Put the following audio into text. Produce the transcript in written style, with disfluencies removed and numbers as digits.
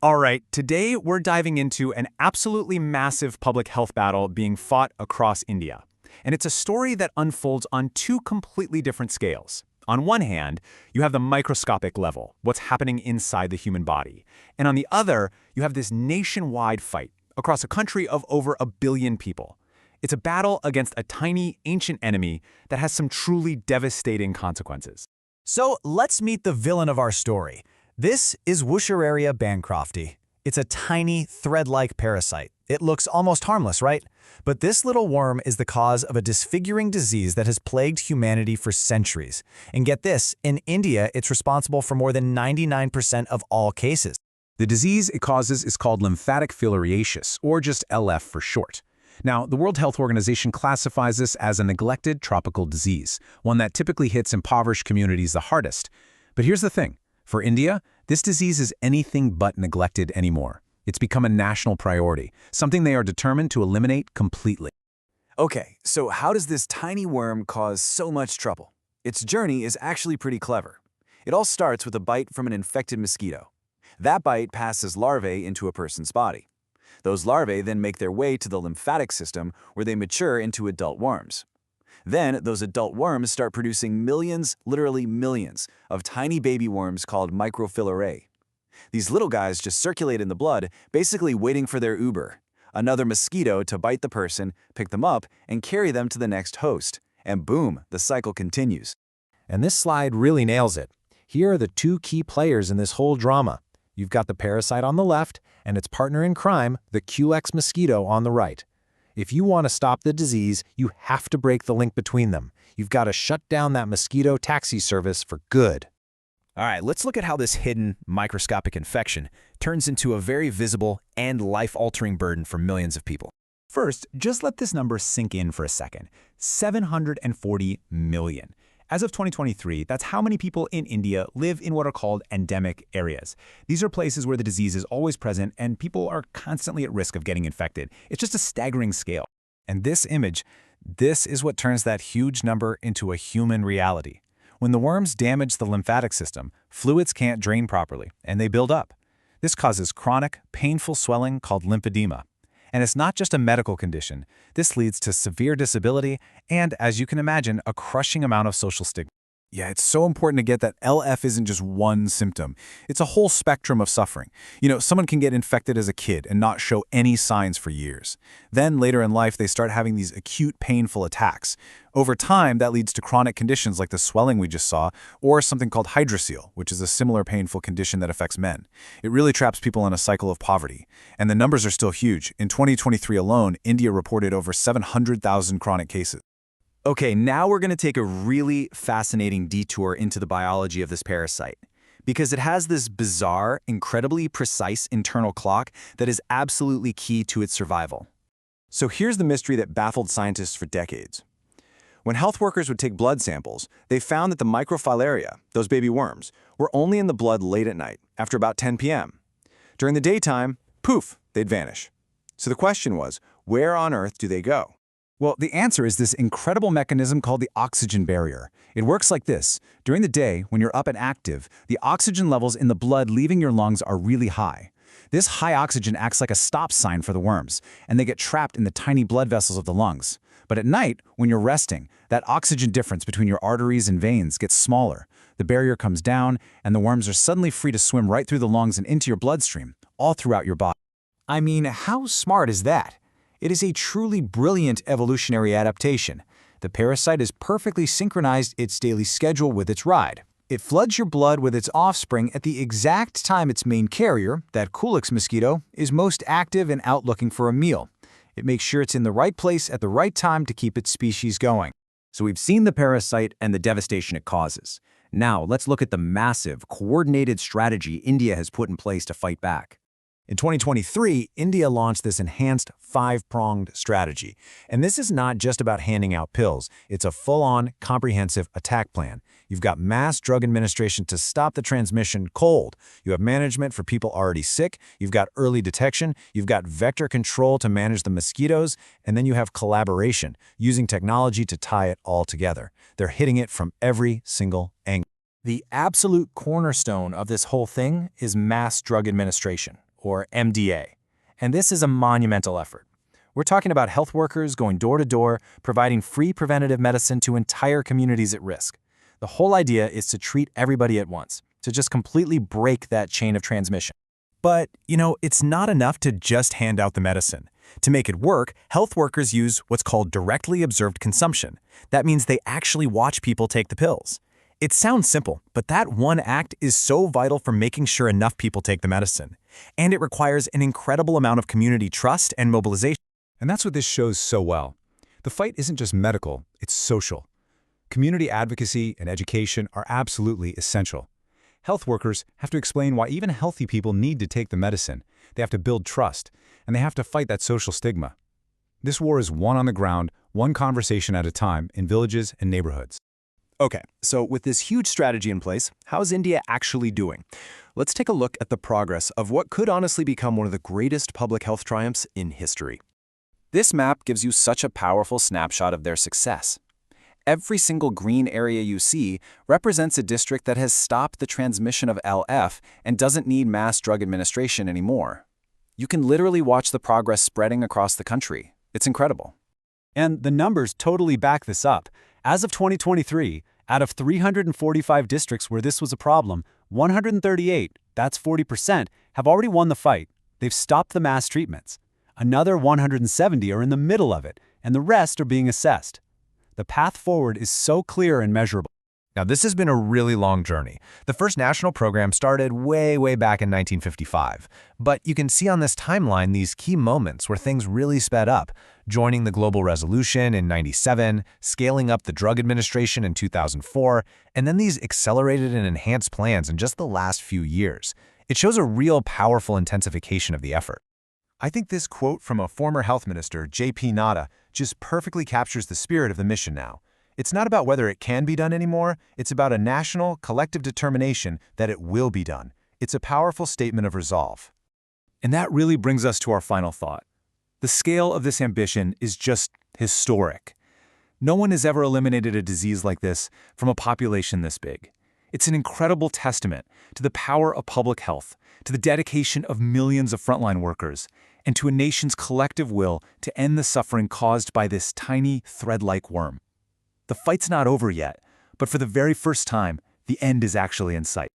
All right, today we're diving into an absolutely massive public health battle being fought across India. And it's a story that unfolds on two completely different scales. On one hand, you have the microscopic level, what's happening inside the human body. And on the other, you have this nationwide fight across a country of over 1 billion people. It's a battle against a tiny, ancient enemy that has some truly devastating consequences. So let's meet the villain of our story. This is Filariasis bancrofti. It's a tiny, thread-like parasite. It looks almost harmless, right? But this little worm is the cause of a disfiguring disease that has plagued humanity for centuries. And get this, in India, it's responsible for more than 99% of all cases. The disease it causes is called lymphatic filariasis, or just LF for short. Now, the World Health Organization classifies this as a neglected tropical disease, one that typically hits impoverished communities the hardest. But here's the thing. For India, this disease is anything but neglected anymore. It's become a national priority, something they are determined to eliminate completely. Okay, so how does this tiny worm cause so much trouble? Its journey is actually pretty clever. It all starts with a bite from an infected mosquito. That bite passes larvae into a person's body. Those larvae then make their way to the lymphatic system where they mature into adult worms. Then, those adult worms start producing millions, literally millions, of tiny baby worms called microfilariae. These little guys just circulate in the blood, basically waiting for their Uber, another mosquito to bite the person, pick them up, and carry them to the next host. And boom, the cycle continues. And this slide really nails it. Here are the two key players in this whole drama. You've got the parasite on the left, and its partner in crime, the Culex mosquito, on the right. If you want to stop the disease, you have to break the link between them. You've got to shut down that mosquito taxi service for good. All right, let's look at how this hidden microscopic infection turns into a very visible and life-altering burden for millions of people. First, just let this number sink in for a second. 740 million. As of 2023, that's how many people in India live in what are called endemic areas. These are places where the disease is always present and people are constantly at risk of getting infected. It's just a staggering scale. And this image, this is what turns that huge number into a human reality. When the worms damage the lymphatic system, fluids can't drain properly, and they build up. This causes chronic, painful swelling called lymphedema. And it's not just a medical condition. This leads to severe disability and, as you can imagine, a crushing amount of social stigma. Yeah, it's so important to get that LF isn't just one symptom. It's a whole spectrum of suffering. Someone can get infected as a kid and not show any signs for years. Then later in life, they start having these acute, painful attacks. Over time, that leads to chronic conditions like the swelling we just saw, or something called hydrocele, which is a similar painful condition that affects men. It really traps people in a cycle of poverty. And the numbers are still huge. In 2023 alone, India reported over 700,000 chronic cases. Okay, now we're going to take a really fascinating detour into the biology of this parasite, because it has this bizarre, incredibly precise internal clock that is absolutely key to its survival. So here's the mystery that baffled scientists for decades. When health workers would take blood samples, they found that the microfilaria, those baby worms, were only in the blood late at night, after about 10 p.m. During the daytime, poof, they'd vanish. So the question was, where on earth do they go? Well, the answer is this incredible mechanism called the oxygen barrier. It works like this. During the day, when you're up and active, the oxygen levels in the blood leaving your lungs are really high. This high oxygen acts like a stop sign for the worms, and they get trapped in the tiny blood vessels of the lungs. But at night, when you're resting, that oxygen difference between your arteries and veins gets smaller. The barrier comes down, and the worms are suddenly free to swim right through the lungs and into your bloodstream, all throughout your body. I mean, how smart is that? It is a truly brilliant evolutionary adaptation. The parasite has perfectly synchronized its daily schedule with its ride. It floods your blood with its offspring at the exact time its main carrier, that Culex mosquito, is most active and out looking for a meal. It makes sure it's in the right place at the right time to keep its species going. So we've seen the parasite and the devastation it causes. Now let's look at the massive, coordinated strategy India has put in place to fight back. In 2023, India launched this enhanced five-pronged strategy. And this is not just about handing out pills. It's a full-on, comprehensive attack plan. You've got mass drug administration to stop the transmission cold. You have management for people already sick. You've got early detection. You've got vector control to manage the mosquitoes. And then you have collaboration, using technology to tie it all together. They're hitting it from every single angle. The absolute cornerstone of this whole thing is mass drug administration, or MDA. And this is a monumental effort. We're talking about health workers going door to door, providing free preventative medicine to entire communities at risk. The whole idea is to treat everybody at once, to just completely break that chain of transmission. But, it's not enough to just hand out the medicine. To make it work, health workers use what's called directly observed consumption. That means they actually watch people take the pills. It sounds simple, but that one act is so vital for making sure enough people take the medicine. And it requires an incredible amount of community trust and mobilization. And that's what this shows so well. The fight isn't just medical, it's social. Community advocacy and education are absolutely essential. Health workers have to explain why even healthy people need to take the medicine. They have to build trust, and they have to fight that social stigma. This war is won on the ground, one conversation at a time, in villages and neighborhoods. Okay, so with this huge strategy in place, how's India actually doing? Let's take a look at the progress of what could honestly become one of the greatest public health triumphs in history. This map gives you such a powerful snapshot of their success. Every single green area you see represents a district that has stopped the transmission of LF and doesn't need mass drug administration anymore. You can literally watch the progress spreading across the country. It's incredible. And the numbers totally back this up. As of 2023, out of 345 districts where this was a problem, 138, that's 40%, have already won the fight. They've stopped the mass treatments. Another 170 are in the middle of it, and the rest are being assessed. The path forward is so clear and measurable. Now, this has been a really long journey. The first national program started way back in 1955. But you can see on this timeline these key moments where things really sped up, joining the Global Resolution in '97, scaling up the Drug Administration in 2004, and then these accelerated and enhanced plans in just the last few years. It shows a real powerful intensification of the effort. I think this quote from a former health minister, J.P. Nadda, just perfectly captures the spirit of the mission now. It's not about whether it can be done anymore, it's about a national, collective determination that it will be done. It's a powerful statement of resolve. And that really brings us to our final thought. The scale of this ambition is just historic. No one has ever eliminated a disease like this from a population this big. It's an incredible testament to the power of public health, to the dedication of millions of frontline workers, and to a nation's collective will to end the suffering caused by this tiny, thread-like worm. The fight's not over yet, but for the very first time, the end is actually in sight.